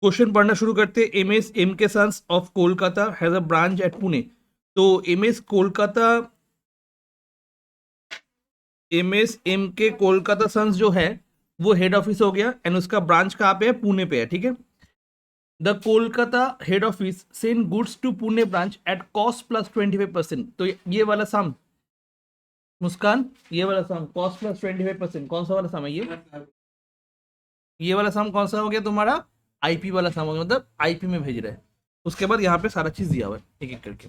Question पढ़ना शुरू करते। MS M K Sons of Kolkata has a branch at Pune. तो एमएस कोलकाता, एमएस एम के कोलकाता सन्स जो है वो हेड ऑफिस हो गया एंड उसका ब्रांच कहाँ पे है? पुणे पे है, ठीक है। The Kolkata head office send goods to Pune branch at cost plus 25%। तो ये वाला सम, मुस्कान, ये वाला सम कॉस्ट प्लस 25%, कौन सा वाला सम है ये वाला सम कौन सा हो गया तुम्हारा? आईपी वाला सम हो गया, मतलब आईपी में भेज रहे हैं। उसके बाद यहाँ पे सारा चीज दिया हुआ है एक एक करके,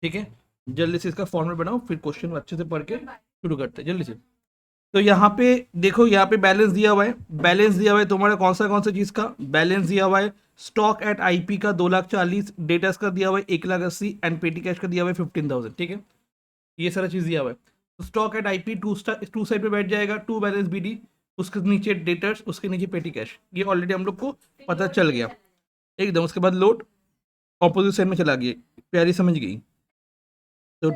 ठीक है। जल्दी से इसका फॉर्मेट बनाओ, फिर क्वेश्चन अच्छे से पढ़ के शुरू करते हैं जल्दी से। तो यहाँ पे देखो, यहाँ पे बैलेंस दिया हुआ है। बैलेंस दिया हुआ है तुम्हारा कौन सा चीज का बैलेंस दिया हुआ है? स्टॉक एट आईपी का 2,40,000, डेटर्स का दिया हुआ है 1,80,000 एंड पेटी कैश का दिया हुआ है 15,000, ठीक है। ये सारा चीज दिया हुआ है। तो stock at IP to side पे बैठ जाएगा, टू बैलेंस बीडी, उसके नीचे डेटर्स, उसके नीचे पेटी कैश। ये ऑलरेडी हम लोग को पता चल गया एकदम। उसके बाद लोड ऑपोजिट साइड में चला गया, प्यारी समझ गई। तो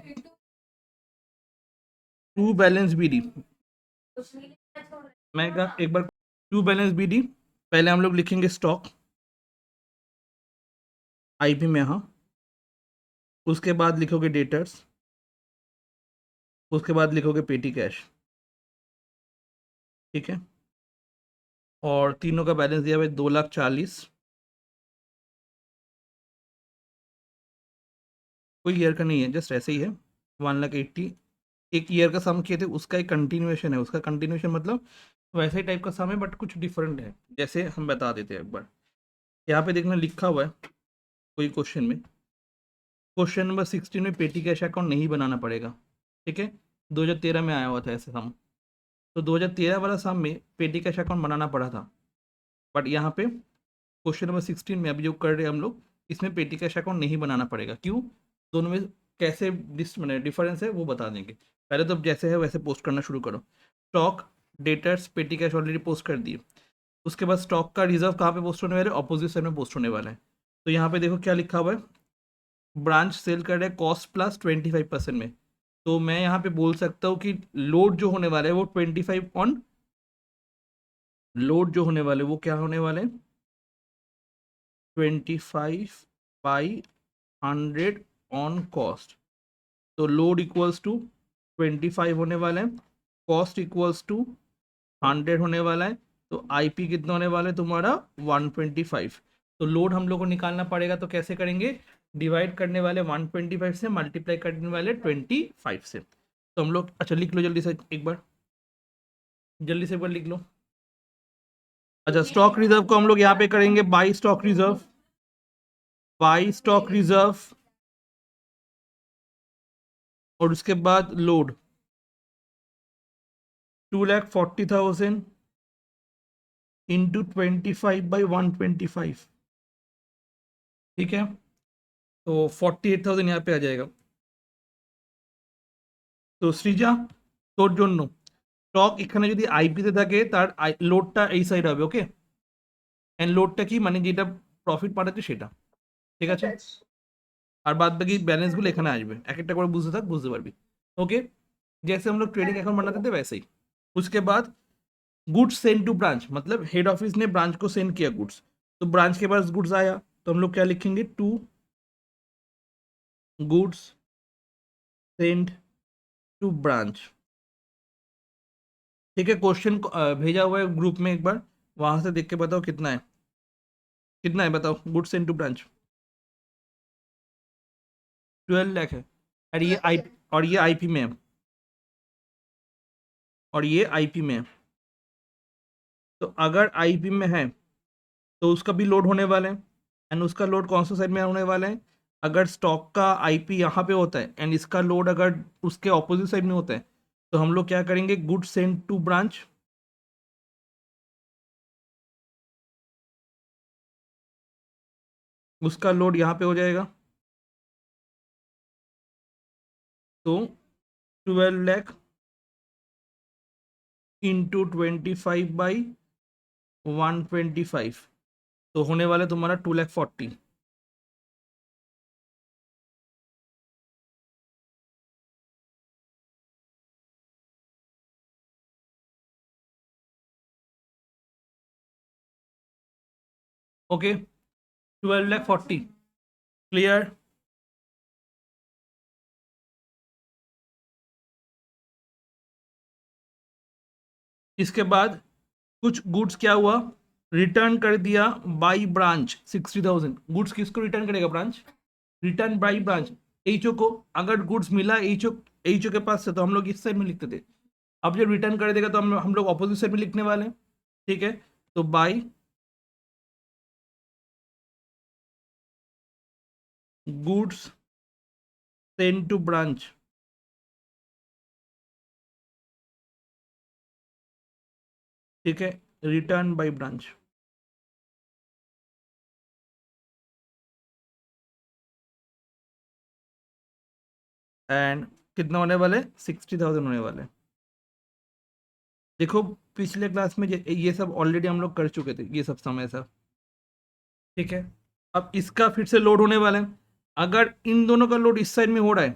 टू बैलेंस बीडी, मैं एक बार टू बैलेंस बीडी, पहले हम लोग लिखेंगे स्टॉक आईपी में, हाँ। उसके बाद लिखोगे डेटर्स, उसके बाद लिखोगे पेटी कैश, ठीक है। और तीनों का बैलेंस दिया हुआ है 2,40,000। कोई ईयर का नहीं है, जस्ट ऐसे ही है। 1,80,000 एक ईयर का सम किए थे, उसका एक कंटिन्यूएशन है। उसका कंटिन्यूएशन मतलब वैसे ही टाइप का सम है बट कुछ डिफरेंट है। जैसे हम बता देते हैं एक बार, यहाँ पे देखना लिखा हुआ है कोई क्वेश्चन में, क्वेश्चन नंबर 16 में पेटी कैश अकाउंट नहीं बनाना पड़ेगा, ठीक है। 2013 में आया हुआ था ऐसे सम। तो 2013 वाला सम में पेटी कैश अकाउंट बनाना पड़ा था, बट यहाँ पे क्वेश्चन नंबर 16 में अभी जो कर रहे हैं हम लोग, इसमें पेटी कैश अकाउंट नहीं बनाना पड़ेगा। क्यों? दोनों में कैसे डिफरेंस है वो बता देंगे। पहले तो जैसे है वैसे पोस्ट करना शुरू करो। स्टॉक, डेटर्स, पेटी कैश ऑलरेडी पोस्ट कर दिए। उसके बाद स्टॉक का रिजर्व कहाँ पे पोस्ट होने वाला है? ऑपोजिट साइड में पोस्ट होने वाला है। तो यहाँ पे देखो क्या लिखा हुआ है, ब्रांच सेल कर रहे हैं कॉस्ट प्लस 25% में। तो मैं यहाँ पे बोल सकता हूँ कि लोड जो होने वाला है वो 25 ऑन, लोड जो होने वाले वो क्या होने वाले हैं? 25/100 ऑन कॉस्ट। तो लोड इक्वल्स टू 25 होने वाला है, कॉस्ट इक्वल्स टू 100 होने वाला है। तो आईपी कितना होने वाला है तुम्हारा? 125। तो लोड हम लोग को निकालना पड़ेगा, तो कैसे करेंगे? डिवाइड करने वाले 125 से, मल्टीप्लाई करने वाले 25 से। तो हम लोग, अच्छा लिख लो जल्दी से एक बार, जल्दी से एक बार लिख लो। अच्छा, स्टॉक रिजर्व को हम लोग यहाँ पे करेंगे by stock reserve, by stock reserve, और उसके बाद लोड 2,40,000 इंटू 25/125, ठीक है। तो 48,000 यहाँ पे आ जाएगा। তো সৃজা, তোর জন্য স্টক এখানে যদি আইপিতে থাকে তার লোডটা এই সাইড হবে, ওকে। এন্ড লোডটা কি মানে যেটা প্রফিট পাঠাচ্ছে সেটা, ঠিক আছে। আর বাদ বাকি बैलेंस গুলো এখানে আসবে, এক একটা করে বুঝতে থাক, বুঝতে পারবি, ओके। जैसे हम लोग ट्रेडिंग अकाउंट बनाते थे वैसे ही। उसके बाद गुड्स सेंड टू ब्रांच, मतलब हेड ऑफिस ने ब्रांच को सेंड किया गुड्स। तो ब्रांच के पास गुड्स आया, तो हम लोग क्या लिखेंगे? To goods send to branch, ठीक है। क्वेश्चन भेजा हुआ है ग्रुप में, एक बार वहां से देख के बताओ कितना है, कितना है बताओ। Goods send to branch 12 lakh है। और ये आई, और ये आईपी में है, और ये आईपी में है। तो अगर आईपी में है तो उसका भी लोड होने वाला है, एंड उसका लोड कौन सा साइड में होने वाला है? अगर स्टॉक का आईपी यहाँ पे होता है एंड इसका लोड अगर उसके ऑपोजिट साइड में होता है, तो हम लोग क्या करेंगे? गुड सेंड टू ब्रांच, उसका लोड यहाँ पे हो जाएगा। तो 12 लाख इंटू 25/125, तो होने वाला है तुम्हारा 2,40,000। ओके। 12,40,000 क्लियर। इसके बाद कुछ गुड्स क्या हुआ, रिटर्न कर दिया बाई ब्रांच 60,000। गुड्स किसको रिटर्न करेगा, branch, written by branch HO को। अगर गुड्स मिला एचओ के पास से तो हम लोग इस साइड में लिखते थे, अब जब रिटर्न कर देगा तो हम लोग ऑपोजिट साइड में लिखने वाले हैं, ठीक है। तो by goods send to branch, ठीक है, रिटर्न बाई ब्रांच। एंड कितना होने वाले, 60,000 होने वाले। देखो पिछले क्लास में ये सब ऑलरेडी हम लोग कर चुके थे, ये सब समय सब, ठीक है। अब इसका फिर से लोड होने वाला है। अगर इन दोनों का लोड इस साइड में हो रहा है,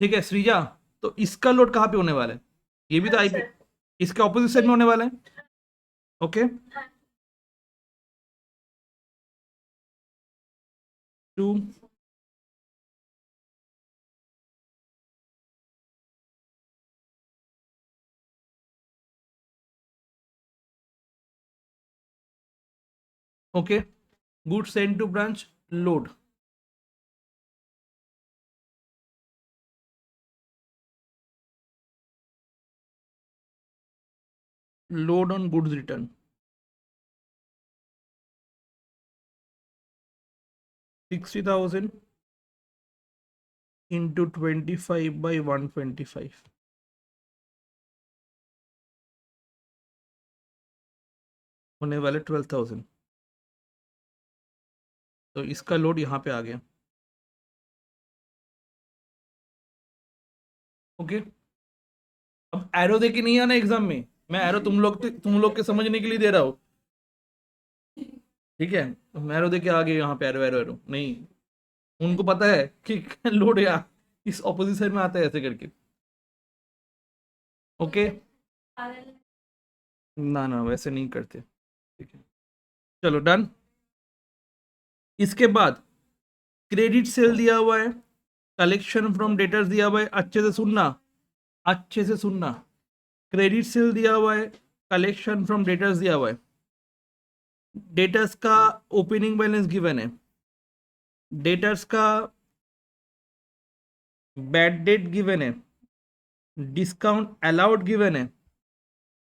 ठीक है श्रीजा, तो इसका लोड कहाँ पे होने वाला है, ये भी तो आईपी इसके ऑपोजिट साइड में होने वाला है, okay. To okay, good send to branch load, load on goods return 60,000 into 25/125 होने वाले 12,000। तो इसका लोड यहाँ पे आ गया, ओके। अब एरो दे के नहीं आना एग्जाम में, मैं एरो तुम लोग के समझने के लिए दे रहा हूँ, ठीक है। मैं एरो दे के आ गए यहाँ पे, एरो एरो एरो नहीं, उनको पता है कि लोड या इस ऑपोजिट साइड में आता है ऐसे करके, ओके। ना ना वैसे नहीं करते, ठीक है। चलो डन। इसके बाद क्रेडिट सेल दिया हुआ है, कलेक्शन फ्रॉम डेटर्स दिया हुआ है, अच्छे से सुनना, अच्छे से सुनना। क्रेडिट सेल दिया हुआ है, कलेक्शन फ्रॉम डेटर्स दिया हुआ है, डेटर्स का ओपनिंग बैलेंस गिवन है, डेटर्स का बैड डेट गिवन है, डिस्काउंट अलाउड गिवन है,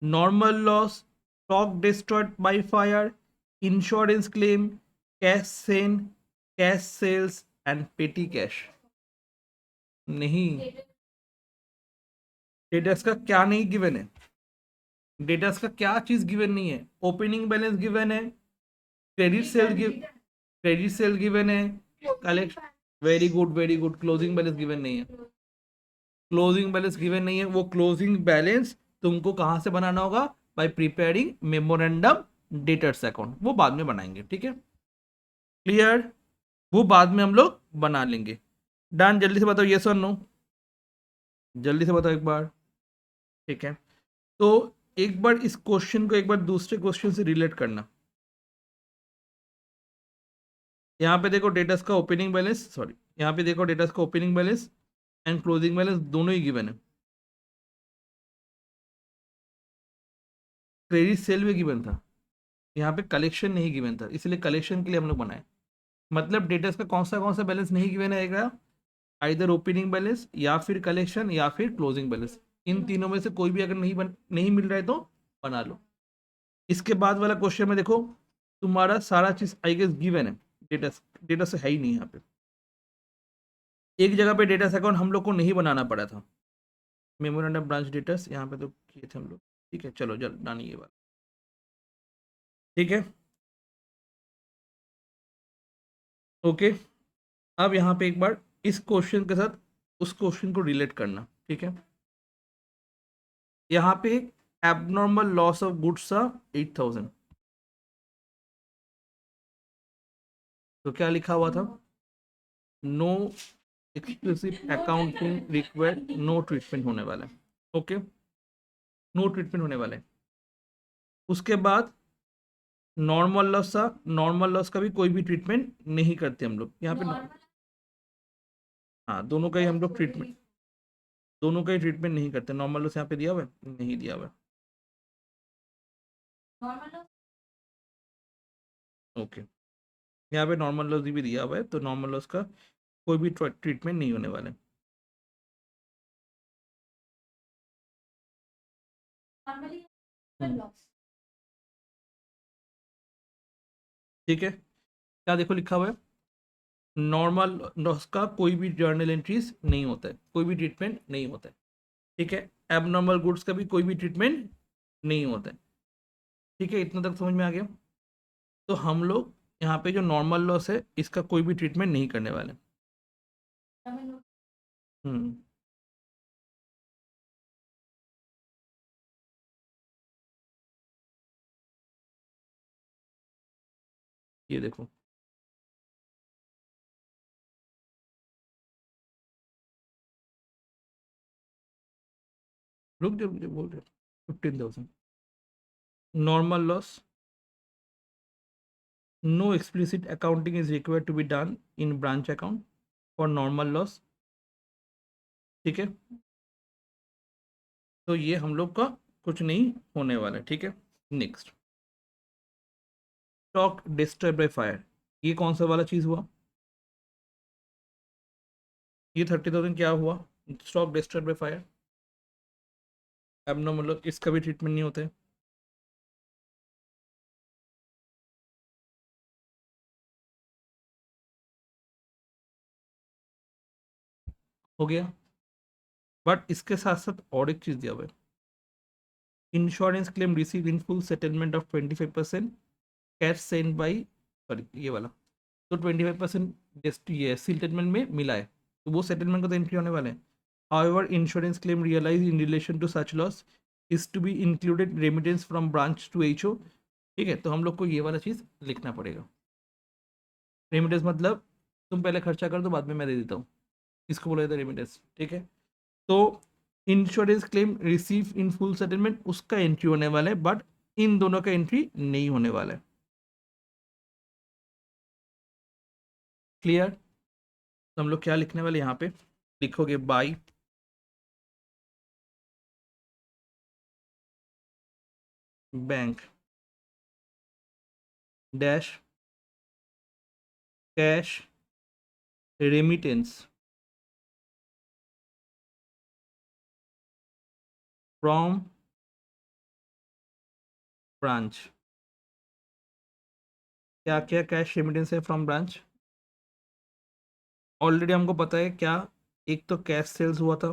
normal loss, stock destroyed by fire, insurance claim, cash sent, cash sales and petty cash. नहीं, डेटर्स का क्या नहीं गिवन है, डेटर्स का क्या चीज गिवन नहीं है, ओपनिंग बैलेंस गिवन है, क्रेडिट सेल गिवन है, collection, very good, closing balance given नहीं है, क्लोजिंग बैलेंस गिवन नहीं है। वो क्लोजिंग बैलेंस तुमको कहां से बनाना होगा, bye preparing memorandum debtors account, वो बाद में बनाएंगे, ठीक है, क्लियर, वो बाद में हम लोग बना लेंगे। डन, जल्दी से बताओ यस और नो, जल्दी से बताओ एक बार, ठीक है। तो एक बार इस क्वेश्चन को एक बार दूसरे क्वेश्चन से रिलेट करना। यहाँ पे देखो डेटर्स का ओपनिंग बैलेंस, सॉरी, यहाँ पे देखो डेटर्स का opening balance and closing balance दोनों ही गिवन है, क्रेडिट सेल भी गिवन था, यहाँ पे कलेक्शन नहीं गिवन था, इसलिए कलेक्शन के लिए हम लोग बनाए। मतलब डेटर्स का कौन सा बैलेंस नहीं गिवन रहेगा, आइदर ओपनिंग बैलेंस या फिर कलेक्शन या फिर क्लोजिंग बैलेंस, इन तीनों में से कोई भी अगर नहीं मिल रहा है तो बना लो। इसके बाद वाला क्वेश्चन में देखो तुम्हारा सारा चीज आई गेस गिवन है, डेटर्स डेटर्स है ही नहीं यहाँ पे, एक जगह पे डेटा अकाउंट हम लोग को नहीं बनाना पड़ा था, मेमोरेंडम ब्रांच डेटर्स यहाँ पे तो किए थे हम लोग, ठीक है। चलो जल डानी ये वाला, ठीक है, ओके। अब यहाँ पे एक बार इस क्वेश्चन के साथ उस क्वेश्चन को रिलेट करना, ठीक है। यहाँ पे एबनॉर्मल लॉस ऑफ गुड्स था 8,000, तो क्या लिखा हुआ था, no exclusive accounting required, no treatment होने वाला है, ओके, नो ट्रीटमेंट होने वाला है। उसके बाद नॉर्मल लॉस का भी कोई भी ट्रीटमेंट नहीं करते हम लोग यहाँ पे। हाँ, दोनों का ही हम लोग ट्रीटमेंट, दोनों का ही ट्रीटमेंट नहीं करते। नॉर्मल लॉस यहाँ पे दिया हुआ है, नहीं दिया हुआ है। ओके, यहाँ पे नॉर्मल लॉस भी दिया हुआ है, तो नॉर्मल लॉस का कोई भी ट्रीटमेंट नहीं होने वाला है। हम्म, ठीक है, क्या देखो लिखा हुआ है, नॉर्मल लॉस का कोई भी जर्नल एंट्रीज नहीं होता है, कोई भी ट्रीटमेंट नहीं होता है। ठीक है, एबनॉर्मल गुड्स का भी कोई भी ट्रीटमेंट नहीं होता है। ठीक है, इतना तक समझ में आ गया। तो हम लोग यहाँ पे जो नॉर्मल लॉस है इसका कोई भी ट्रीटमेंट नहीं करने वाले। हम्म, ये देखो, रुक जाओ, मुझे बोल रहे 15,000 normal loss, no explicit accounting is required to be done in branch account for normal loss. ठीक है, तो ये हम लोग का कुछ नहीं होने वाला है। ठीक है, next, stock destroyed by fire, ये कौन सा वाला चीज़ हुआ? ये 30,000 क्या हुआ? Stock destroyed by fire, abnormal loss, इसका भी ट्रीटमेंट नहीं होता है। हो गया, बट इसके साथ साथ और एक चीज़ दिया हुआ है, insurance claim receive in full settlement of 25% cash send by, sorry ये वाला, तो 25% ये सेटलमेंट में मिला है, तो वो सेटलमेंट का तो एंट्री होने वाला है। However insurance claim realise in relation to such loss is to be included remittance from branch to HO. ठीक है, तो हम लोग को ये वाला चीज़ लिखना पड़ेगा। रेमिटेंस मतलब तुम पहले खर्चा कर दो, बाद में मैं दे देता हूँ, इसको बोला जाता है रेमिटेंस। ठीक है, तो insurance claim receive in full settlement उसका एंट्री होने वाला है, बट इन दोनों का एंट्री नहीं होने वाला है। क्लियर? तो हम लोग क्या लिखने वाले यहाँ पे, लिखोगे by bank dash cash remittance from branch. क्या क्या कैश रेमिटेंस है फ्रॉम ब्रांच? ऑलरेडी हमको पता है क्या, एक तो कैश सेल्स हुआ था,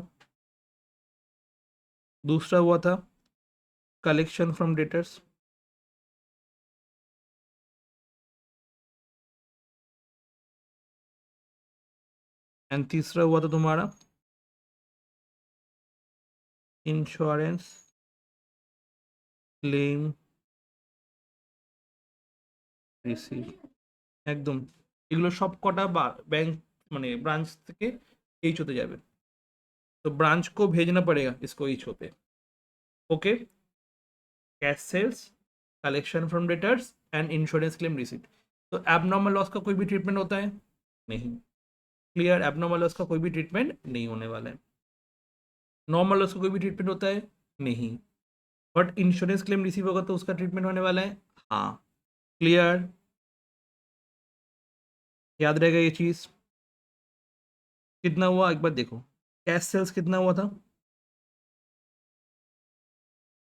दूसरा हुआ था कलेक्शन फ्रॉम डेटर्स, एंड तीसरा हुआ था तुम्हारा इंश्योरेंस क्लेम রিসিভ। একদম, এগুলো সব কটা ব্যাংক মানে ब्रांच থেকে এইচ होते যাবে, तो ब्रांच को भेजना पड़ेगा इसको ईच पे। ओके, cash sales, collection from debtors and insurance claim receipt. तो एबनॉर्मल लॉस का कोई भी ट्रीटमेंट होता है? नहीं। क्लियर, एबनॉर्मल लॉस का कोई भी ट्रीटमेंट नहीं होने वाला है। नॉर्मल लॉस का कोई भी ट्रीटमेंट होता है? नहीं। बट इंश्योरेंस क्लेम रिसीव होगा तो उसका ट्रीटमेंट होने वाला है। हाँ, क्लियर, याद रहेगा ये चीज। कितना हुआ एक बार देखो, कैश सेल्स कितना हुआ था,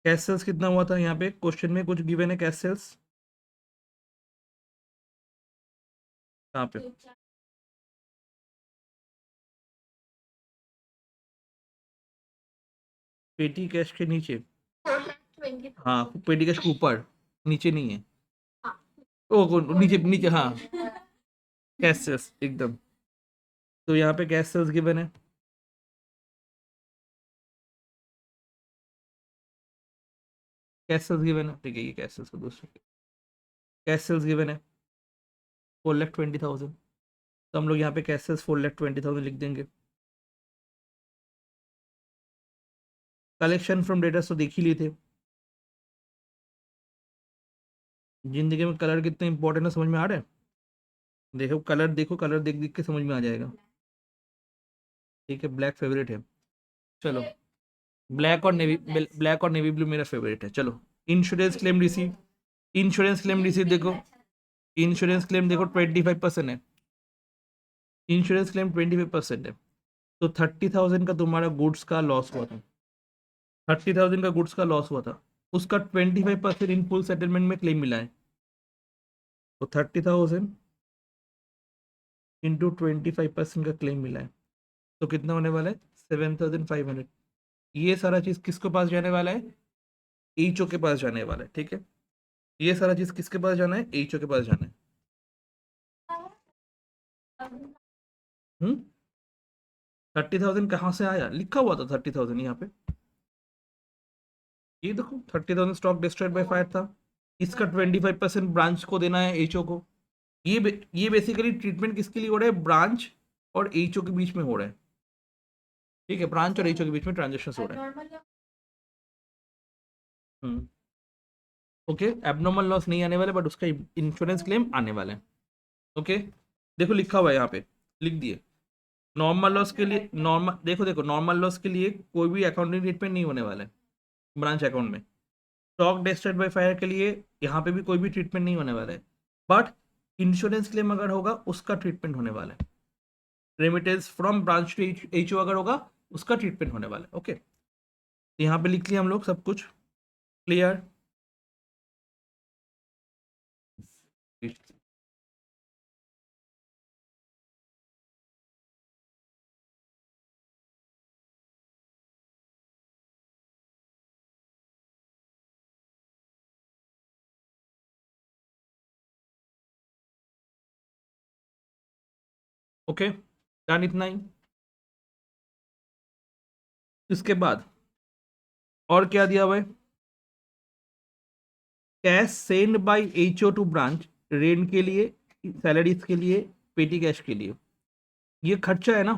कैश सेल्स कितना हुआ था, यहाँ पे क्वेश्चन में कुछ गिवन है कैश सेल्स कहाँ पे? पेटी कैश के नीचे, हाँ पेटी कैश के ऊपर, नीचे नहीं है। नीचे नीचे, हाँ, कैश सेल्स एकदम। तो यहाँ पे कैश सेल्स गिवन है, कैश सेल्स गिवन है, ठीक है, ये कैश सेल्स का दूसरा कैश सेल्स गिवन है 4,20,000, तो हम लोग यहाँ पे कैश सेल्स 4,20,000 लिख देंगे। कलेक्शन फ्रॉम डेटर्स तो देख ही लिए थे, जिंदगी में कलर कितने इंपॉर्टेंट है, समझ में आ रहा है? देखो कलर, देखो कलर देख देख के समझ में आ जाएगा। ठीक है, ब्लैक फेवरेट है। चलो, ब्लैक और नेवी ब्लू मेरा फेवरेट है। चलो, insurance claim receive. Insurance claim receive देखो, इंश्योरेंस क्लेम देखो 25% है। इंश्योरेंस क्लेम 25% है। तो 30,000 का तुम्हारा गुड्स का लॉस हुआ था। 30,000 का गुड्स का लॉस हुआ था, उसका 25% इन फुल सेटलमेंट में क्लेम मिला है। तो 30,000 इंटू 25% का क्लेम मिला है, तो कितना होने वाला है? 7,500। ये सारा चीज किसके पास जाने वाला है? एचओ के पास जाने वाला है। ठीक है, ये सारा चीज किसके पास जाना है? एचओ के पास जाना है। हम्म 30,000 कहाँ से आया? लिखा हुआ था 30,000 यहाँ पे। ये देखो, 30,000 स्टॉक डिस्ट्रॉयड बाय फायर था। इसका 25% ब्रांच को देना है, एचओ को। ये बेसिकली ट्रीटमेंट किसके लिए हो रहा है? ब्रांच और एचओ के बीच में हो रहा है। ठीक है, ब्रांच और एचओ के बीच में ट्रांजेक्शन हो रहा है। हम्म ओके, एबनॉर्मल लॉस नहीं आने वाले, बट उसका इंश्योरेंस क्लेम आने वाला है। ओके, देखो लिखा हुआ है यहाँ पे, लिख दिए। नॉर्मल लॉस के लिए, नॉर्मल देखो देखो, नॉर्मल लॉस के लिए कोई भी अकाउंटिंग ट्रीटमेंट नहीं होने वाला है ब्रांच अकाउंट में। स्टॉक डिस्ट्रॉयड बाय फायर के लिए यहाँ पे भी कोई भी ट्रीटमेंट नहीं होने वाला है, बट इंश्योरेंस क्लेम अगर होगा उसका ट्रीटमेंट होने वाला है। Remittance from branch to HO अगर होगा, उसका ट्रीटमेंट होने वाला है। ओके, यहाँ पे लिख लिया हम लोग सब कुछ। क्लियर? ओके, डन, इतना ही। इसके बाद और क्या दिया हुआ है? Cash send by HO to branch, rent के लिए, सैलरीज के लिए, पेटी कैश के लिए। ये खर्चा है ना?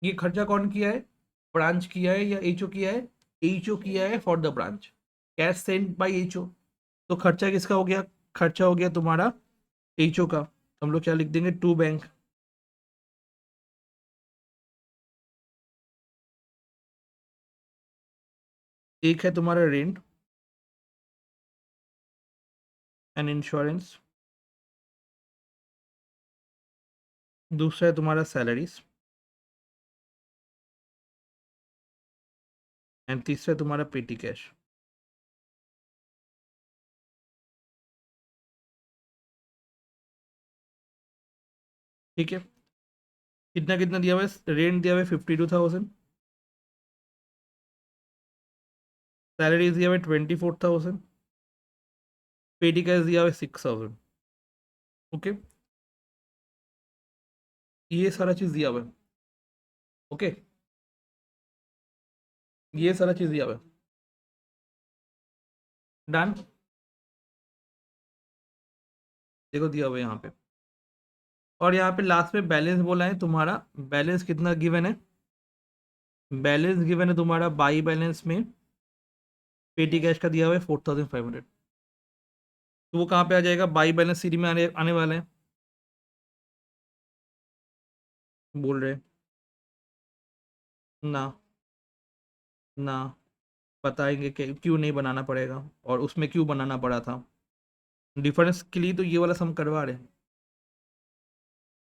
ये खर्चा कौन किया है? ब्रांच किया है या एचओ किया है? एचओ किया है for the branch. Cash send by HO, तो खर्चा किसका हो गया? खर्चा हो गया तुम्हारा एचओ का। हम लोग क्या लिख देंगे? To bank. एक है तुम्हारा रेंट एंड इंश्योरेंस, दूसरा है तुम्हारा सैलरीज, एंड तीसरा है तुम्हारा पेटी कैश। ठीक है, कितना कितना दिया हुआ है? रेंट दिया हुआ है 52,000, सैलरीज दिया हुआ है 24,000, पेटी कैश दिया हुआ है 6,000। ओके, ये सारा चीज दिया हुआ है। ओके, ये सारा चीज दिया हुआ है। डन, देखो दिया हुआ है यहाँ पे। और यहाँ पे लास्ट में बैलेंस बोला है तुम्हारा। बैलेंस कितना गिवन है? बैलेंस गिवन है तुम्हारा बाई बैलेंस में, पेटी कैश का दिया हुआ है 4,500। तो वो कहाँ पे आ जाएगा? बाई बैलेंस सीरी में आने आने वाला है, बोल रहे ना? ना, बताएंगे कि क्यों नहीं बनाना पड़ेगा और उसमें क्यों बनाना पड़ा था। डिफरेंस के लिए तो ये वाला सम करवा रहे हैं।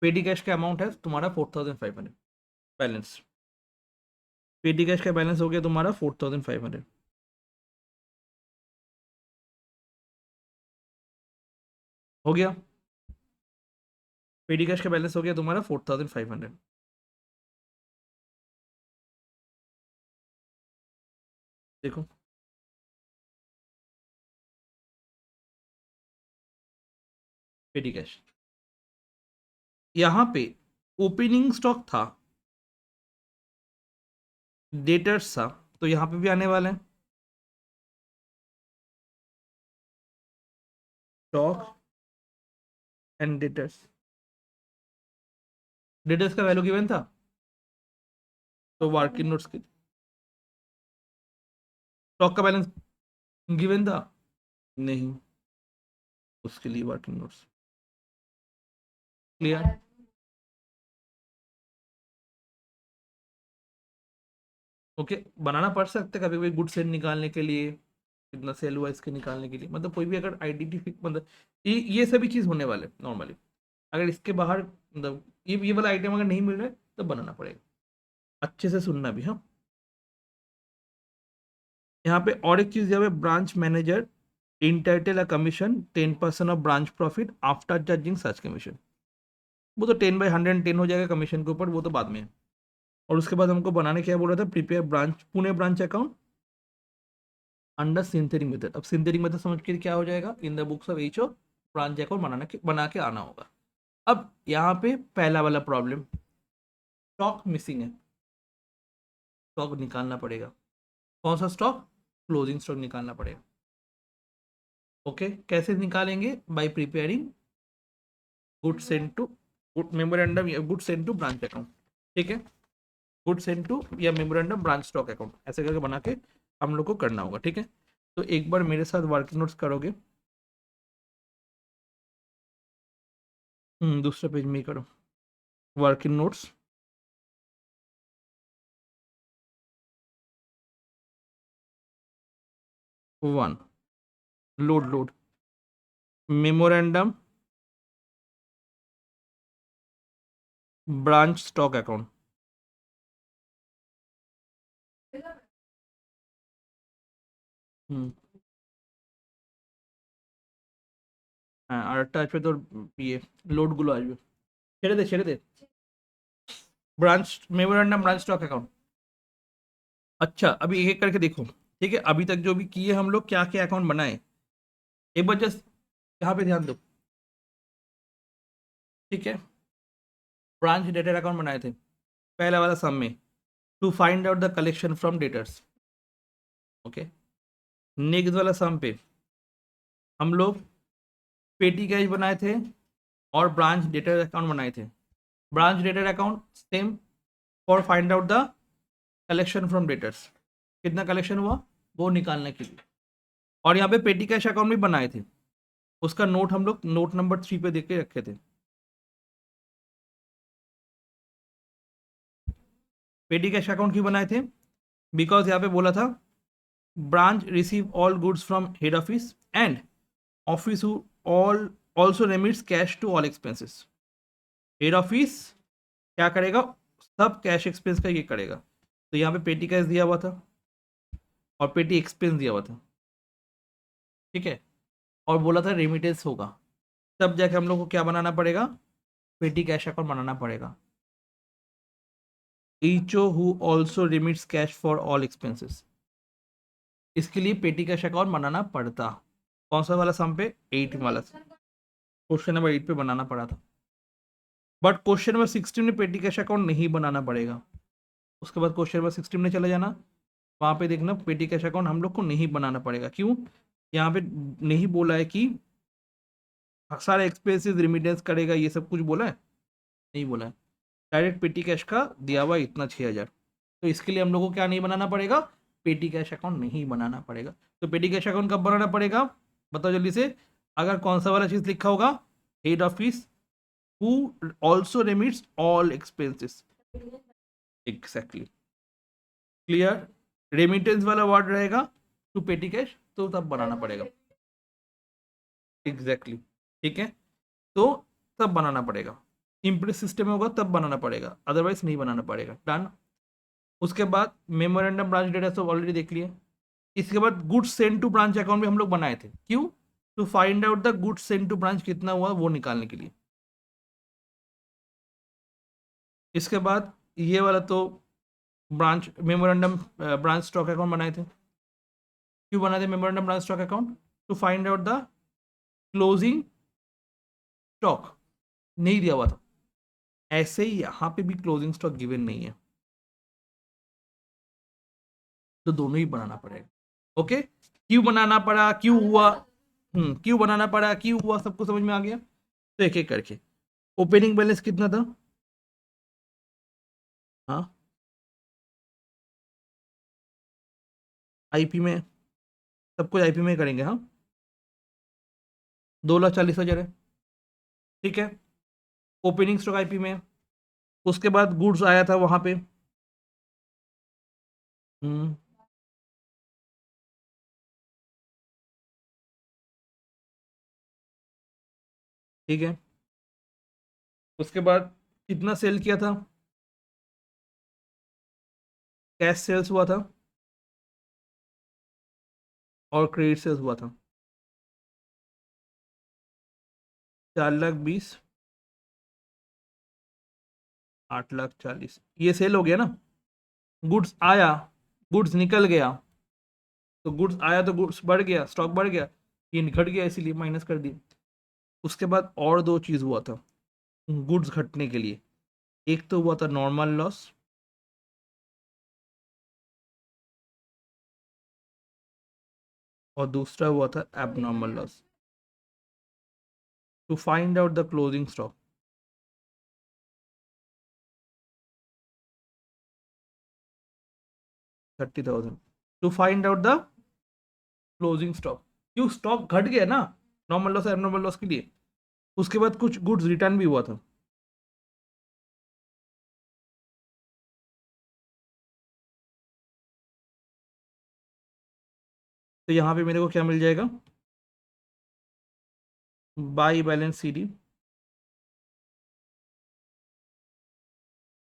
पेटी कैश का अमाउंट है तुम्हारा 4,500 बैलेंस। पेटी कैश का बैलेंस हो गया तुम्हारा 4,500। हो गया, पेटी कैश का बैलेंस हो गया तुम्हारा 4,500। देखो, पेटी कैश यहाँ पे ओपनिंग स्टॉक था, डेटर्स था, तो यहाँ पे भी आने वाला है स्टॉक एंड डेटर्स। डेटर्स का वैल्यू गिवन था, तो वर्किंग नोट्स की। स्टॉक का बैलेंस गिवन था? नहीं। उसके लिए वर्किंग नोट्स। क्लियर? ओके, बनाना पड़ सकता है कभी कभी गुड सेल निकालने के लिए, कितना सेल हुआ इसके निकालने के लिए, मतलब कोई भी अगर आइडेंटिफिक मतलब ये सभी चीज़ होने वाले नॉर्मली। अगर इसके बाहर मतलब ये वाला आइटम अगर नहीं मिल रहा है तब बनाना पड़ेगा। अच्छे से सुनना भी, हाँ। यहाँ पे और एक चीज़, यहाँ पे branch manager entitle a commission 10% of branch profit after charging such commission. वो तो 10/110 हो जाएगा कमीशन के ऊपर, वो तो बाद में है। और उसके बाद हमको बनाने क्या बोला था, prepare branch Pune branch account under synthetic method. अब सिंथेटिक मेथड समझ के क्या हो जाएगा, in the books of H O branch account बना के आना होगा। अब यहाँ पे पहला वाला प्रॉब्लम, स्टॉक मिसिंग है, स्टॉक निकालना पड़ेगा। कौन सा स्टॉक? क्लोजिंग स्टॉक निकालना पड़ेगा। ओके, कैसे निकालेंगे? By preparing good send to good memorandum या good send to branch account. ठीक है, गुड सेंड टू या मेमोरेंडम ब्रांच स्टॉक अकाउंट, ऐसे करके बना के हम लोग को करना होगा। ठीक है, तो एक बार मेरे साथ वर्किंग नोट्स करोगे। दूसरे पेज में ही करो working notes. 1 load memorandum branch stock account. হ্যাঁ, আরেকটা আসবে তোর ইয়ে লোড গুলো আসবে। ছেড়ে দে branch memorandum branch stock account. अच्छा, अभी एक एक करके देखो। ठीक है, अभी तक जो भी किए हम लोग, क्या क्या अकाउंट बनाए, एक बार जस्ट यहाँ पे ध्यान दो। ठीक है, ब्रांच डेटर अकाउंट बनाए थे पहला वाला सम में, to find out the collection from debtors. Okay, next वाला सम पे हम लोग पेटी कैश बनाए थे और ब्रांच डेटर अकाउंट बनाए थे। Branch debtor account same, for find out the collection from debtors, कितना कलेक्शन हुआ वो निकालने के लिए। और यहाँ पे पेटी कैश अकाउंट भी बनाए थे, उसका नोट हम लोग नोट नंबर 3 पे देख के रखे थे। पेटी कैश अकाउंट क्यों बनाए थे? बिकॉज यहाँ पे बोला था branch receive all goods from head office and office all also remits cash to all expenses. Head office क्या करेगा, सब कैश एक्सपेंस का ये करेगा। तो यहाँ पे पेटी कैश दिया हुआ था और पेटी एक्सपेंस दिया हुआ था। ठीक है, और बोला था रेमिटेंस होगा, तब जाके हम लोग को क्या बनाना पड़ेगा, पेटी कैश अकाउंट बनाना पड़ेगा। H O who also remits cash for all expenses, इसके लिए पेटी कैश अकाउंट बनाना पड़ता। कौन सा वाला सम पे? 8 वाला, क्वेश्चन नंबर 8 पे बनाना पड़ा था। बट क्वेश्चन नंबर 16 में पेटी कैश अकाउंट नहीं बनाना पड़ेगा। उसके बाद क्वेश्चन नंबर 16 में चले जाना, वहां पे देखना पेटी कैश अकाउंट हम लोग को नहीं बनाना पड़ेगा। क्यों? यहाँ पे नहीं बोला है कि सारे एक्सपेंसेस रिमिटेंस करेगा, ये सब कुछ बोला है? नहीं बोला है। डायरेक्ट पेटी कैश का दिया हुआ है इतना 6,000। तो इसके लिए हम लोग को क्या नहीं बनाना पड़ेगा, पेटी कैश अकाउंट नहीं बनाना पड़ेगा। तो पेटी कैश अकाउंट कब बनाना पड़ेगा, बताओ जल्दी से। अगर कौन सा वाला चीज लिखा होगा, head office who also remits all expenses. Exactly, clear? Remittance वाला वर्ड रहेगा टू पेटी कैश, तो तब बनाना पड़ेगा। एग्जैक्टली, ठीक है, तो तब बनाना पड़ेगा। इम्प्रेस सिस्टम में होगा तब बनाना पड़ेगा, अदरवाइज नहीं बनाना पड़ेगा। डन। उसके बाद मेमोरेंडम ब्रांच डेटा सब ऑलरेडी देख लिए। इसके बाद goods send to branch account भी हम लोग बनाए थे। क्यों? To find out the goods send to branch कितना हुआ वो निकालने के लिए। इसके बाद ये वाला तो branch memorandum branch stock account बनाए थे। क्यों बनाए थे memorandum branch stock account? To find out the closing stock, नहीं दिया हुआ था। ऐसे ही यहाँ पे भी क्लोजिंग स्टॉक गिवन नहीं है, तो दोनों ही बनाना पड़ेगा। ओके, क्यों बनाना पड़ा, क्यों हुआ, क्यों बनाना पड़ा, क्यों हुआ, सबको समझ में आ गया? तो एक एक करके, ओपनिंग बैलेंस कितना था? हाँ, आईपी में, सब कुछ आईपी में करेंगे। हाँ, 2,40,000 है, ठीक है, ओपनिंग स्टॉक आईपी में है। उसके बाद गुड्स आया था वहां पे, हम्म, ठीक है। उसके बाद कितना सेल किया था, कैश सेल्स हुआ था और क्रेडिट सेल्स हुआ था, 4,20,000, 8,40,000, ये सेल हो गया ना। गुड्स आया, गुड्स निकल गया, तो गुड्स आया तो गुड्स बढ़ गया, स्टॉक बढ़ गया, ये घट गया इसीलिए माइनस कर दिया। उसके बाद और दो चीज हुआ था गुड्स घटने के लिए, एक तो हुआ था नॉर्मल लॉस, और दूसरा हुआ था abnormal loss. To find out the closing stock, 30,000, to find out the closing stock, क्यों स्टॉक घट गया ना नॉर्मल लॉस एबनॉर्मल लॉस के लिए। उसके बाद कुछ गुड्स रिटर्न भी हुआ था, तो यहाँ पे मेरे को क्या मिल जाएगा, by balance CD,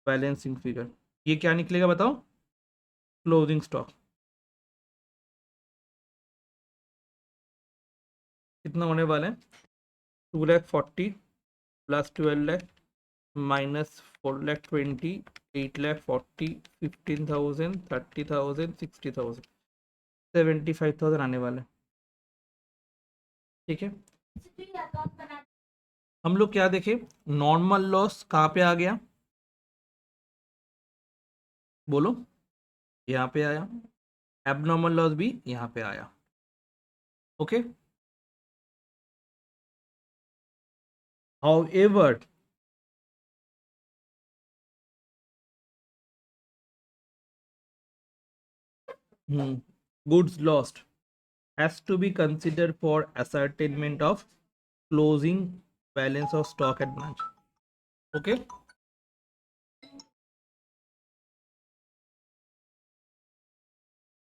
balancing figure, ये क्या निकलेगा बताओ, क्लोजिंग स्टॉक। कितना होने वाला है, 2,40,000 प्लस 12,00,000 माइनस 4,20,000, 8,40,000, 15,000, 30,000, 60,000, 75,000 आने वाले, ठीक है। हम लोग क्या देखे, नॉर्मल लॉस कहाँ पे आ गया, बोलो, यहाँ पे आया, एबनॉर्मल लॉस भी यहाँ पे आया, okay. However, goods lost has to be considered for ascertainment of closing balance of stock at branch, okay।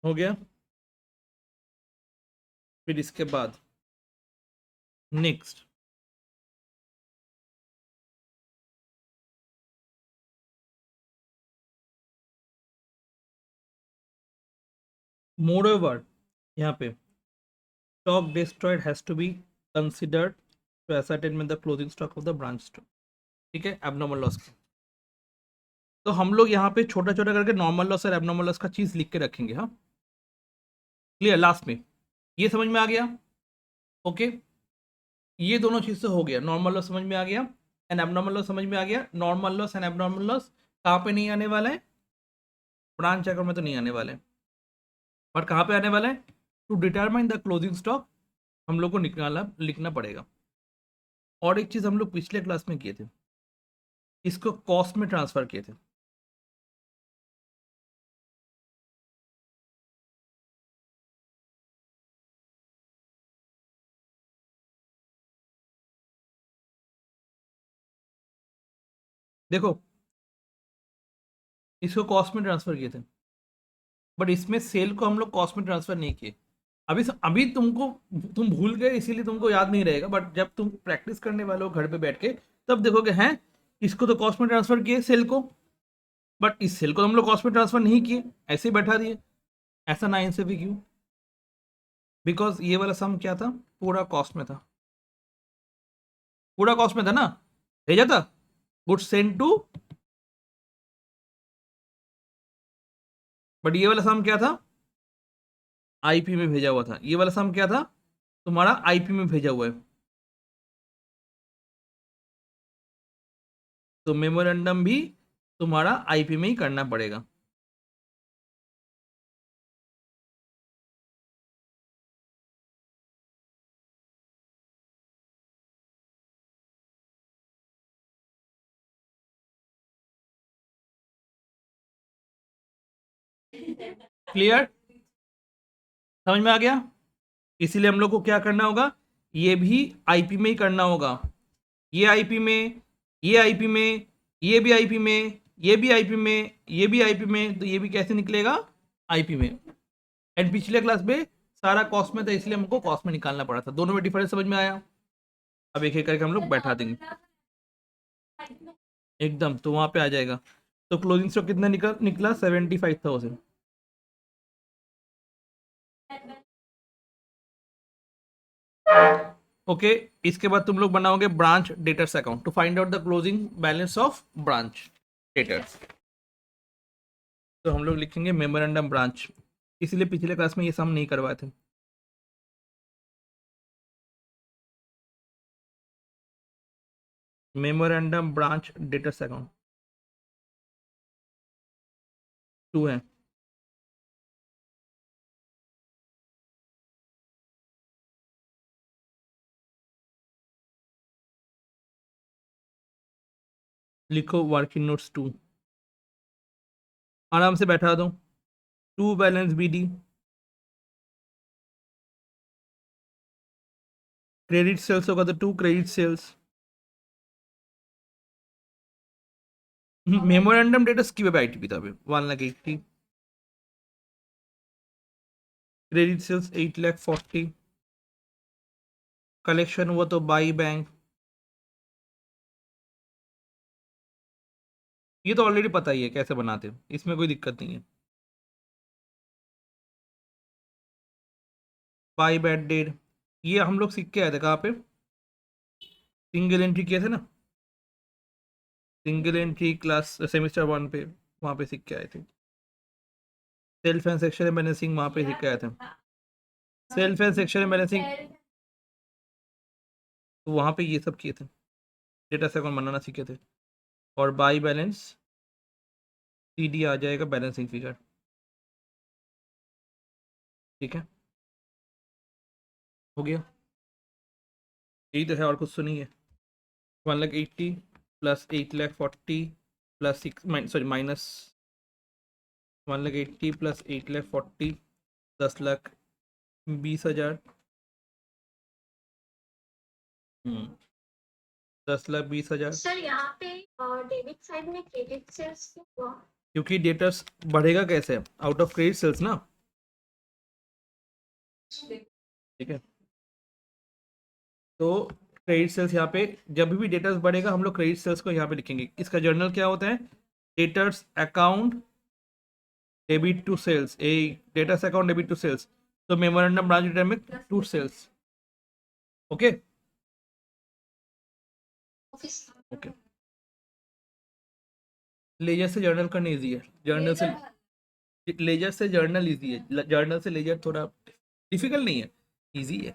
हो गया। फिर इसके बाद नेक्स्ट, मोreover, यहाँ पे stock destroyed has to be considered to ascertain the closing stock of the branch stock, ठीक है, abnormal loss का। तो हम लोग यहाँ पे छोटा छोटा करके नॉर्मल लॉस और एबनॉर्मल लॉस का चीज लिख के रखेंगे, हाँ, क्लियर, लास्ट में। ये समझ में आ गया, ओके। ये दोनों चीज से हो गया, नॉर्मल लॉस समझ में आ गया एंड एबनॉर्मल लॉस समझ में आ गया। Normal loss and abnormal loss कहाँ पे नहीं आने वाला है, ब्रांच अकाउंट में तो नहीं आने वाले, और कहाँ पे आने वाला है, to determine the closing stock हम लोग को निकालना लिखना पड़ेगा। और एक चीज हम लोग पिछले क्लास में किए थे, इसको कॉस्ट में ट्रांसफर किए थे, देखो, इसको कॉस्ट में ट्रांसफर किए थे, बट इसमें सेल को हम लोग कॉस्ट में ट्रांसफर नहीं किए। अभी तुमको, तुम भूल गए इसीलिए तुमको याद नहीं रहेगा, बट जब तुम प्रैक्टिस करने वाले हो घर पे बैठ के, तब देखोगे हैं, इसको तो कॉस्ट में ट्रांसफर किए सेल को, बट इस सेल को हम लोग कॉस्ट में ट्रांसफर नहीं किए, ऐसे ही बैठा दिए। ऐसा ना इंसाफी क्यों, बिकॉज ये वाला सम क्या था, पूरा कॉस्ट में था, पूरा कॉस्ट में था ना, भेजा था, गुड्स सेंड टू, बट ये वाला सम क्या था, आईपी में भेजा हुआ था, ये वाला सम क्या था, तुम्हारा आईपी में भेजा हुआ है, तो मेमोरेंडम भी तुम्हारा आईपी में ही करना पड़ेगा। क्लियर, समझ में आ गया। इसीलिए हम लोग को क्या करना होगा, ये भी आईपी में ही करना होगा। ये आईपी में, ये आईपी में, ये भी आईपी में, ये भी आईपी में, ये भी आईपी में, तो ये भी कैसे निकलेगा? आईपी में। एंड पिछले क्लास में सारा कॉस्ट में था, इसलिए हमको कॉस्ट में निकालना पड़ा था। दोनों में डिफरेंस समझ में आया? अब एक एक करके हम लोग बैठा देंगे एकदम, तो वहां पे आ जाएगा। तो क्लोजिंग स्टॉक कितना निकला 75,000। ओके, इसके बाद तुम लोग बनाओगे branch debtors account to find out the closing balance of branch debtors. तो हम लोग लिखेंगे मेमोरेंडम ब्रांच, इसलिए पिछले क्लास में ये सम नहीं करवाए थे। मेमोरेंडम ब्रांच डेटर्स अकाउंट 2 है। लिखो वर्किंग नोट्स 2, आराम से बैठा दो। 2 बैलेंस बीडी, क्रेडिट सेल्स होगा तो 2 क्रेडिट सेल्स। मेमोरेंडम डेटर्स की आईटीपी था 1,80,000, क्रेडिट सेल्स 8,40,000, कलेक्शन हुआ तो बाई बैंक, ये तो ऑलरेडी पता ही है कैसे बनाते हैं, इसमें कोई दिक्कत नहीं है। बाई बैड डेट, ये हम लोग सीख के आए थे कहाँ पे? सिंगल एंट्री किए थे ना, सिंगल एंट्री क्लास सेमेस्टर 1 पे, वहाँ पे सीख के आए थे। सेल्फ एंड सेक्शन बैलेंसिंग वहाँ पे सीख के आए थे। सेल्फ एंड सेक्शन बैलेंसिंग, तो वहाँ पे ये सब किए थे, डेटा से अकाउंट बनाना सीखे थे। और बाई बैलेंस सीडी आ जाएगा बैलेंसिंग फिगर, ठीक है, हो गया। यही तो है, और कुछ तो नहीं है। 1,80,000 plus 8,40,000 plus 6 sorry minus 1,80,000 plus 8,40,000 10,20,000। 10,20,000। Sir यहाँ पे डेबिट साइड में क्रेडिट सेल्स क्यों हुआ? क्योंकि डेटर्स बढ़ेगा कैसे? आउट ऑफ क्रेडिट सेल्स ना, ठीक है। तो क्रेडिट सेल्स यहाँ पे जब भी डेटर्स बढ़ेगा हम लोग क्रेडिट सेल्स को यहाँ पे लिखेंगे। इसका जर्नल क्या होता है? Debtors account debit to sales, a debtors account debit to sales. तो मेमोरेंडम ब्रांच डेटर में to sales. Okay okay, ledger से जर्नल करना इजी है, जर्नल से लेजर से जर्नल इजी है, जर्नल से लेजर थोड़ा डिफिकल्ट नहीं है, इजी है,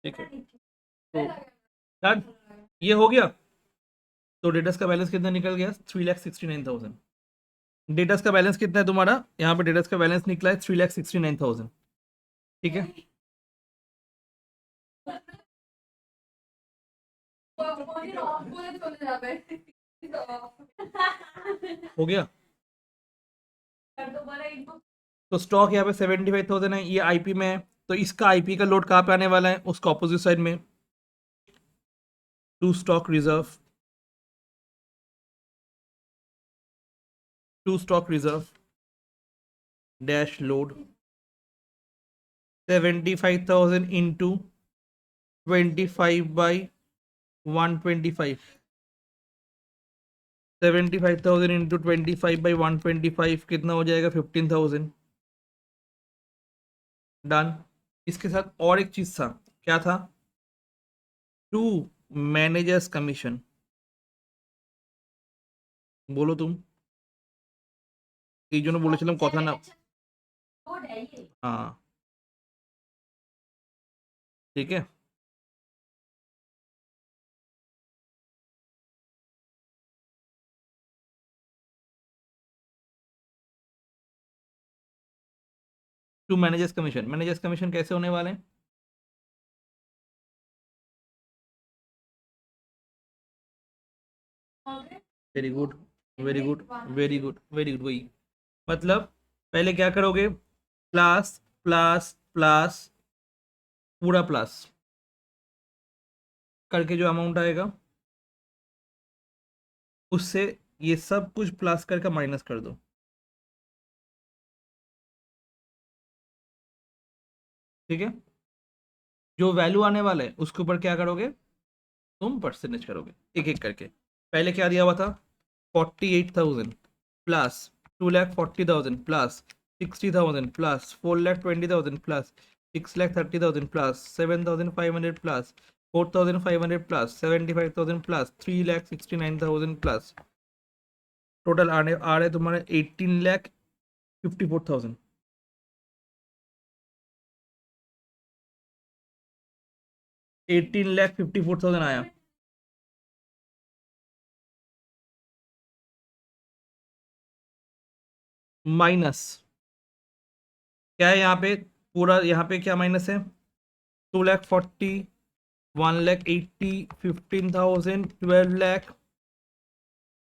ठीक है। तो डन, ये हो गया। तो डेटर्स का बैलेंस कितना निकल गया? 3,69,000। डेटर्स का बैलेंस कितना है तुम्हारा? यहाँ पे डेटर्स का बैलेंस निकला है 3,69,000, ठीक है। हो गया। तो स्टॉक यहाँ पे 75,000 है, ये आईपी में है, तो इसका आईपी का लोड कहाँ पे आने वाला है? उसका ऑपोजिट साइड में, to stock reserve, to stock reserve dash load 75,000 into 25/125, 75,000 into 25/125 कितना हो जाएगा? 15,000। डन। इसके साथ और एक चीज था, क्या था? टू मैनेजर्स कमीशन, बोलो तुम, এই জন্য বলেছিলাম কথা না। हाँ, ठीक है। To manager's commission, manager's commission कैसे होने वाले हैं? Very good, very good, very good, very good. वही मतलब, पहले क्या करोगे? प्लस प्लस प्लस पूरा प्लस करके जो अमाउंट आएगा उससे ये सब कुछ प्लस करके माइनस कर दो। ठीक है, जो वैल्यू आने वाला है उसके ऊपर क्या करोगे, तुम परसेंटेज करोगे एक एक करके। पहले क्या दिया हुआ था, 48,000 plus 2,40,000 plus 60,000 plus 4,20,000 plus 6,30,000 plus 7,500 plus 4,500 plus 75,000 plus 3,69,000 plus total आ रहे तुम्हारे 18,54,000। 18,54,000 आया। माइनस क्या है यहाँ पे, पूरा यहाँ पे क्या माइनस है, 2,40,000 1,80,000 15,000 12,00,000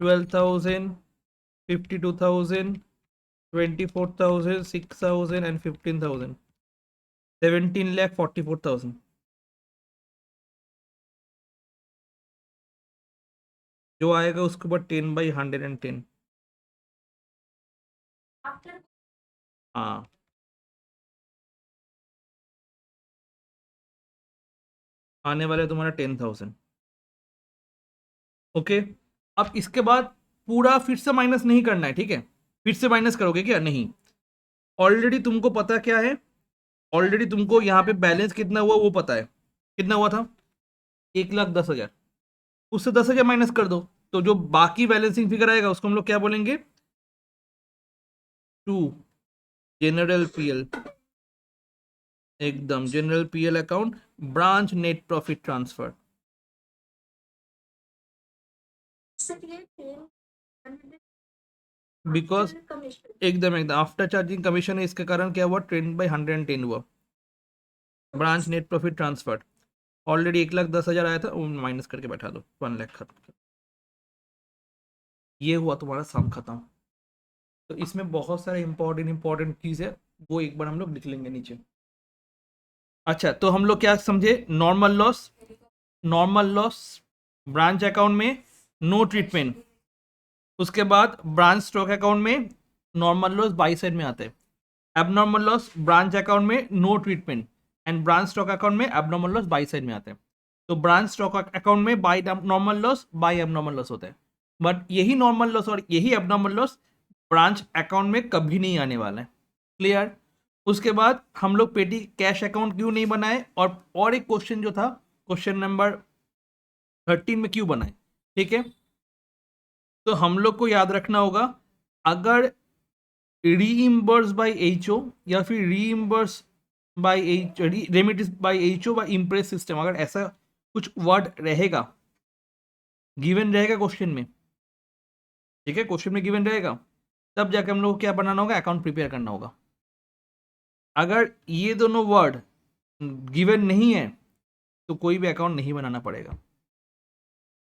12,000 52,000 24,000 6,000 and 15,000 17,44,000। जो आएगा उसके ऊपर 10/110। after हाँ, आने वाले तुम्हारा 10,000। ओके, अब इसके बाद पूरा फिर से माइनस नहीं करना है, ठीक है, फिर से माइनस करोगे क्या, नहीं, ऑलरेडी तुमको पता क्या है, ऑलरेडी तुमको यहाँ पे बैलेंस कितना हुआ वो पता है, कितना हुआ था, 1,10,000, उससे 10,000 माइनस कर दो, तो जो बाकी बैलेंसिंग फिगर आएगा उसको हम लोग क्या बोलेंगे, टू जनरल पीएल, एकदम general PL account branch net profit transfer. Because commission. एकदम एकदम आफ्टर चार्जिंग कमीशन है, इसके कारण क्या हुआ, 10/110 हुआ branch net profit transfer. Already 1,10,000 आया था, वो माइनस करके बैठा दो, 1,00,000 खत्म। ये हुआ तुम्हारा सम खत्म। तो इसमें बहुत सारे इंपॉर्टेंट चीज़ है, वो एक बार हम लोग लिख लेंगे नीचे। अच्छा, तो हम लोग क्या समझे, नॉर्मल लॉस ब्रांच अकाउंट में नो ट्रीटमेंट, उसके बाद ब्रांच स्टॉक अकाउंट में नॉर्मल लॉस बाई साइड में आते हैं, एबनॉर्मल लॉस ब्रांच अकाउंट में no treatment and branch stock account में एबनॉर्मल लॉस बाई साइड में आते हैं। तो ब्रांच स्टॉक अकाउंट में by normal loss by abnormal loss होता है, बट यही नॉर्मल लॉस और यही एबनॉर्मल लॉस ब्रांच अकाउंट में कभी नहीं आने वाला है। क्लियर। उसके बाद हम लोग पेटी कैश अकाउंट क्यों नहीं बनाए, और एक क्वेश्चन जो था क्वेश्चन नंबर 13 में क्यों बनाए, ठीक है। तो हम लोग को याद रखना होगा, अगर रीइम्बर्स बाय एचओ या फिर reimburse by H remittance by HO by imprest system, अगर ऐसा कुछ वर्ड रहेगा, गिवन रहेगा क्वेश्चन में, ठीक है, क्वेश्चन में गिवन रहेगा, तब जाके हम लोग को क्या बनाना होगा, अकाउंट प्रिपेयर करना होगा। अगर ये दोनों वर्ड गिवन नहीं है तो कोई भी अकाउंट नहीं बनाना पड़ेगा।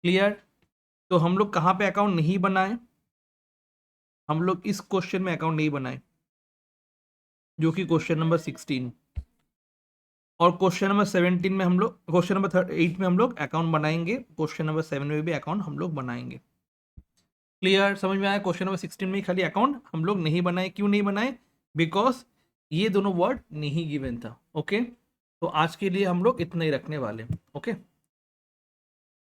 क्लियर। तो हम लोग कहाँ पे अकाउंट नहीं बनाए, हम लोग इस क्वेश्चन में अकाउंट नहीं बनाए, जो कि क्वेश्चन नंबर 16, और क्वेश्चन नंबर 17 में हम लोग, क्वेश्चन नंबर 8 में हम लोग अकाउंट बनाएंगे, क्वेश्चन नंबर 7 में भी अकाउंट हम लोग बनाएंगे। क्लियर, समझ में आया। क्वेश्चन नंबर 16 में खाली अकाउंट हम लोग नहीं बनाए, क्यों नहीं बनाए, बिकॉज ये दोनों वर्ड नहीं गिवन था। ओके, तो आज के लिए हम लोग इतना ही रखने वाले हैं। ओके।